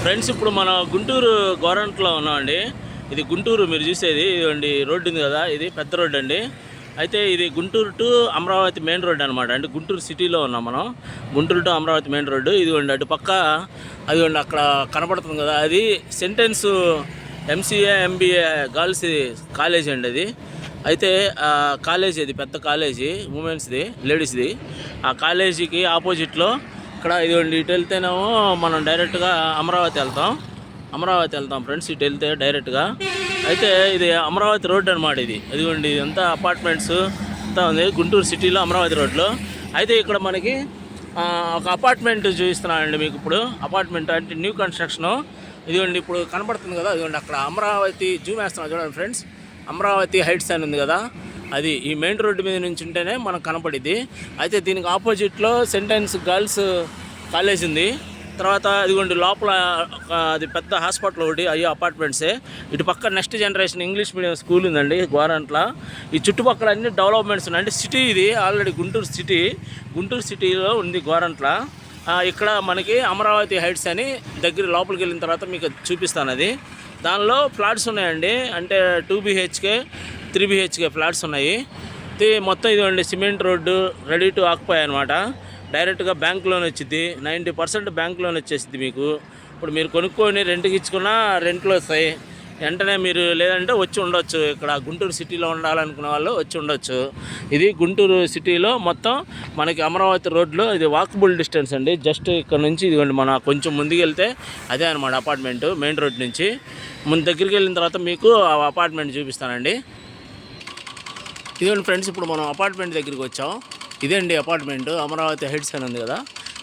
Friends ఇప్పుడు మన గుంటూరు గోరంట్లో ఉన్నామండి. ఇది గుంటూరు మీరు చూసేది ఇదండి, రోడ్డు ఉంది కదా, ఇది పెద్ద రోడ్డు అండి. అయితే ఇది Guntur to Amaravati main road అనమాట. అంటే గుంటూరు సిటీలో ఉన్నాం మనం. Guntur to Amaravati main road ఇదిగోండి. అటు పక్క అదిగోండి అక్కడ కనపడుతుంది కదా, అది sentence MCA MBA girls college అండి అది. అయితే కాలేజీ, అది పెద్ద కాలేజీ, ఉమెన్స్ది, లేడీస్ది. ఆ కాలేజీకి ఆపోజిట్లో ఇక్కడ ఇదిగోండి, ఇటు వెళ్తేనేమో మనం డైరెక్ట్గా అమరావతి వెళ్తాం ఫ్రెండ్స్. ఇటు వెళ్తే డైరెక్ట్గా అయితే ఇది అమరావతి రోడ్ అనమాట. ఇది ఇదిగోండి, ఇదంతా అపార్ట్మెంట్స్ అంతా ఉంది గుంటూరు సిటీలో అమరావతి రోడ్లో. అయితే ఇక్కడ మనకి ఒక అపార్ట్మెంట్ చూపిస్తున్నానండి మీకు. ఇప్పుడు అపార్ట్మెంట్ అంటే న్యూ కన్స్ట్రక్షను. ఇదిగోండి ఇప్పుడు కనపడుతుంది కదా, ఇదిగోండి అక్కడ అమరావతి జూమ్ వేస్తున్నాం చూడండి ఫ్రెండ్స్. అమరావతి హైట్స్ అని ఉంది కదా, అది ఈ మెయిన్ రోడ్డు మీద నుంచి ఉంటేనే మనకు కనపడిద్ది. అయితే దీనికి ఆపోజిట్లో సెంటెన్స్ గర్ల్స్ కాలేజ్ ఉంది. తర్వాత ఇదిగోండి లోపల అది పెద్ద హాస్పిటల్ ఒకటి, అయ్యో అపార్ట్మెంట్సే. ఇటు పక్క next generation English medium school ఉందండి గోరంట్ల. ఈ చుట్టుపక్కల అన్ని డెవలప్మెంట్స్ ఉన్నాయి. అంటే సిటీ ఇది ఆల్రెడీ గుంటూరు సిటీలో ఉంది గోరంట్ల. ఇక్కడ మనకి అమరావతి హైట్స్ అని దగ్గర లోపలికి వెళ్ళిన తర్వాత మీకు చూపిస్తాను. అది దానిలో ఫ్లాట్స్ ఉన్నాయండి. అంటే 2 BHK 3 BHK ఫ్లాట్స్ ఉన్నాయి. ఇది మొత్తం ఇదిగోండి cement road, ready to occupy అనమాట. డైరెక్ట్గా బ్యాంక్ లోన్ వచ్చింది. 90% బ్యాంక్ లోన్ వచ్చేసింది మీకు. ఇప్పుడు మీరు కొనుక్కొని రెంట్కి ఇచ్చుకున్నా రెంట్లు వస్తాయి వెంటనే. మీరు లేదంటే వచ్చి ఉండొచ్చు, ఇక్కడ గుంటూరు సిటీలో ఉండాలనుకునే వాళ్ళు వచ్చి ఉండొచ్చు. ఇది గుంటూరు సిటీలో మొత్తం మనకి అమరావతి రోడ్లో ఇది వాకబుల్ డిస్టెన్స్ అండి. జస్ట్ ఇక్కడ నుంచి ఇదిగోండి మన కొంచెం ముందుకు వెళ్తే అదే అనమాట అపార్ట్మెంట్. మెయిన్ రోడ్ నుంచి ముందు దగ్గరికి వెళ్ళిన తర్వాత మీకు ఆ అపార్ట్మెంట్ చూపిస్తానండి. ఇదిగోండి ఫ్రెండ్స్, ఇప్పుడు మనం అపార్ట్మెంట్ దగ్గరికి వచ్చాం. ఇదేండి అపార్ట్మెంట్, అమరావతి హైట్స్ అని ఉంది కదా,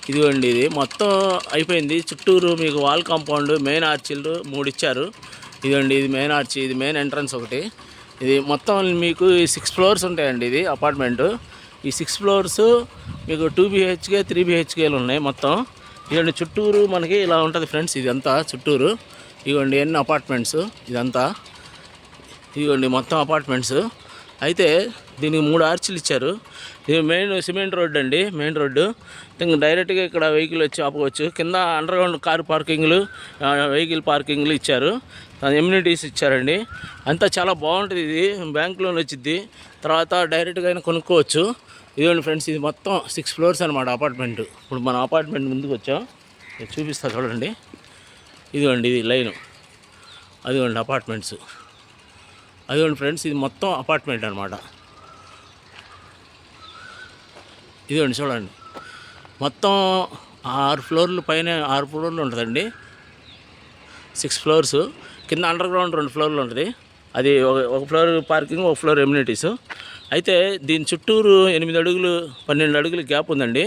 ఇదిగోండి. ఇది మొత్తం అయిపోయింది. చుట్టూరు మీకు వాల్ కాంపౌండ్, మెయిన్ ఆర్చిలు 3 ఇచ్చారు. ఇదండి ఇది మెయిన్ ఆర్చి, ఇది మెయిన్ ఎంట్రన్స్ ఒకటి. ఇది మొత్తం మీకు 6 ఫ్లోర్స్ ఉంటాయండి. ఇది అపార్ట్మెంటు. ఈ 6 ఫ్లోర్స్ మీకు 2 BHK 3 BHKలు ఉన్నాయి మొత్తం. ఇదండి చుట్టూరు మనకి ఇలా ఉంటుంది ఫ్రెండ్స్. ఇదంతా చుట్టూరు ఇదిగోండి ఎన్ని అపార్ట్మెంట్స్, ఇదంతా ఇదిగోండి మొత్తం అపార్ట్మెంట్స్. అయితే దీనికి 3 ఆర్చిలు ఇచ్చారు. ఇది మెయిన్ సిమెంట్ రోడ్ అండి, మెయిన్ రోడ్డు. ఇంకా డైరెక్ట్గా ఇక్కడ వెహికల్ వచ్చి ఆపుకోవచ్చు. కింద అండర్గ్రౌండ్ కార్ పార్కింగ్లు, వెహికల్ పార్కింగ్లు ఇచ్చారు. ఎమ్యూనిటీస్ ఇచ్చారండి. అంతా చాలా బాగుంటుంది. ఇది బ్యాంక్ లోన్ వచ్చింది. తర్వాత డైరెక్ట్గా అయినా కొనుక్కోవచ్చు. ఇదిగోండి ఫ్రెండ్స్, ఇది మొత్తం 6 ఫ్లోర్స్ అనమాట అపార్ట్మెంట్. ఇప్పుడు మన అపార్ట్మెంట్ ముందుకు వచ్చాం, చూపిస్తా చూడండి. ఇదిగోండి ఇది లైను, అదిగోండి అపార్ట్మెంట్స్. అదిగోండి ఫ్రెండ్స్, ఇది మొత్తం అపార్ట్మెంట్ అనమాట. ఇదిగోండి చూడండి, మొత్తం 6 ఫ్లోర్లు పైన 6 ఫ్లోర్లు ఉంటుందండి. 6 ఫ్లోర్స్. కింద అండర్గ్రౌండ్ 2 ఫ్లోర్లు ఉంటుంది. అది ఒక ఫ్లోర్ పార్కింగ్, ఒక ఫ్లోర్ ఎమ్యూనిటీస్. అయితే దీని చుట్టూరు 8 అడుగులు 12 అడుగులు గ్యాప్ ఉందండి.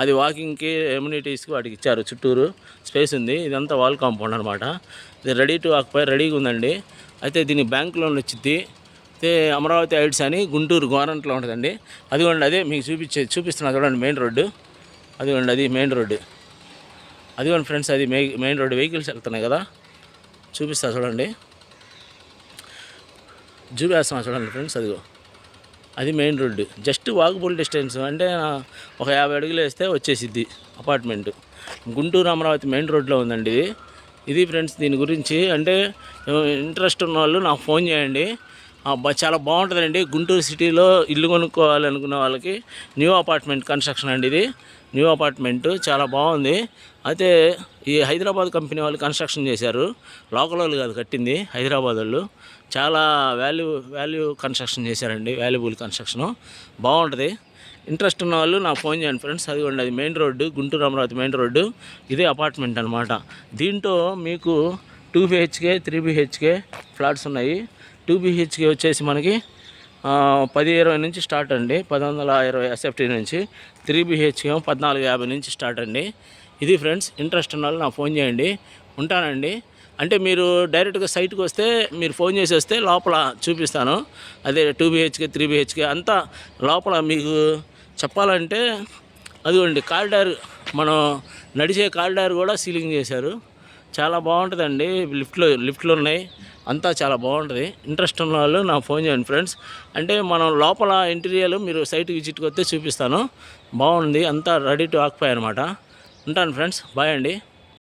అది వాకింగ్కి, ఎమ్యూనిటీస్కి వాటికి ఇచ్చారు. చుట్టూరు స్పేస్ ఉంది. ఇదంతా వాల్ కాంపౌండ్ అనమాట. ఇది రెడీ టు ఆక్యుపై, రెడీగా ఉందండి. అయితే దీనికి బ్యాంక్ లోన్ వచ్చింది. అయితే అమరావతి హైట్స్ అని గుంటూరు గోరంట్లో ఉంటుందండి. అదిగోండి అదే మీకు చూపిస్తున్నా చూడండి మెయిన్ రోడ్డు. అదిగోండి అది మెయిన్ రోడ్డు. అదిగోండి ఫ్రెండ్స్, అది మెయిన్ రోడ్డు. వెహికల్స్ వెళ్తున్నాయి కదా, చూపిస్తా చూడండి. చూపిస్తున్నా చూడండి ఫ్రెండ్స్. అదిగో అది main road. Just walkable distance, అంటే ఒక 50 అడుగులు వేస్తే వచ్చేసిద్ది అపార్ట్మెంటు. గుంటూరు అమరావతి మెయిన్ రోడ్లో ఉందండి ఇది ఫ్రెండ్స్. దీని గురించి అంటే ఇంట్రెస్ట్ ఉన్న వాళ్ళు నాకు ఫోన్ చేయండి. చాలా బాగుంటుందండి. గుంటూరు సిటీలో ఇల్లు కొనుక్కోవాలనుకున్న వాళ్ళకి న్యూ అపార్ట్మెంట్ కన్స్ట్రక్షన్ అండి. ఇది న్యూ అపార్ట్మెంటు, చాలా బాగుంది. అయితే ఈ హైదరాబాద్ కంపెనీ వాళ్ళు కన్స్ట్రక్షన్ చేశారు. లోకల్ వాళ్ళు కాదు కట్టింది, హైదరాబాద్ వాళ్ళు. చాలా వాల్యూ కన్స్ట్రక్షన్ చేశారండి, వాల్యుబుల్ కన్స్ట్రక్షను. బాగుంటుంది. ఇంట్రెస్ట్ ఉన్న వాళ్ళు నాకు ఫోన్ చేయండి ఫ్రెండ్స్. అదిగోండి అది main road, Guntur Amaravati main road. ఇదే అపార్ట్మెంట్ అనమాట. దీంట్లో మీకు 2 BHK 3 BHK ఫ్లాట్స్ ఉన్నాయి. 2 BHK వచ్చేసి మనకి 1020 నుంచి స్టార్ట్ అండి, 1120 SFT నుంచి. 3 BHK 1450 నుంచి స్టార్ట్ అండి. ఇది ఫ్రెండ్స్, ఇంట్రెస్ట్ ఉన్న వాళ్ళు నాకు ఫోన్ చేయండి. ఉంటానండి. అంటే మీరు డైరెక్ట్గా సైట్కి వస్తే, మీరు ఫోన్ చేసి వస్తే లోపల చూపిస్తాను. అదే 2 BHK 3 BHK అంతా లోపల మీకు చెప్పాలంటే. అదిగోండి కారిడార్, మనం నడిచే కారిడార్ కూడా సీలింగ్ చేశారు. చాలా బాగుంటుందండి. లిఫ్ట్లు ఉన్నాయి. అంతా చాలా బాగుంటుంది. ఇంట్రెస్ట్ ఉన్న వాళ్ళు నాకు ఫోన్ చేయండి ఫ్రెండ్స్. అంటే మనం లోపల ఇంటీరియర్ మీరు సైట్ విజిట్కి వస్తే చూపిస్తాను. బాగుంది, అంతా రెడీ టు ఆక్యుపై అనమాట. ఉంటాను ఫ్రెండ్స్, బాయ్ అండి.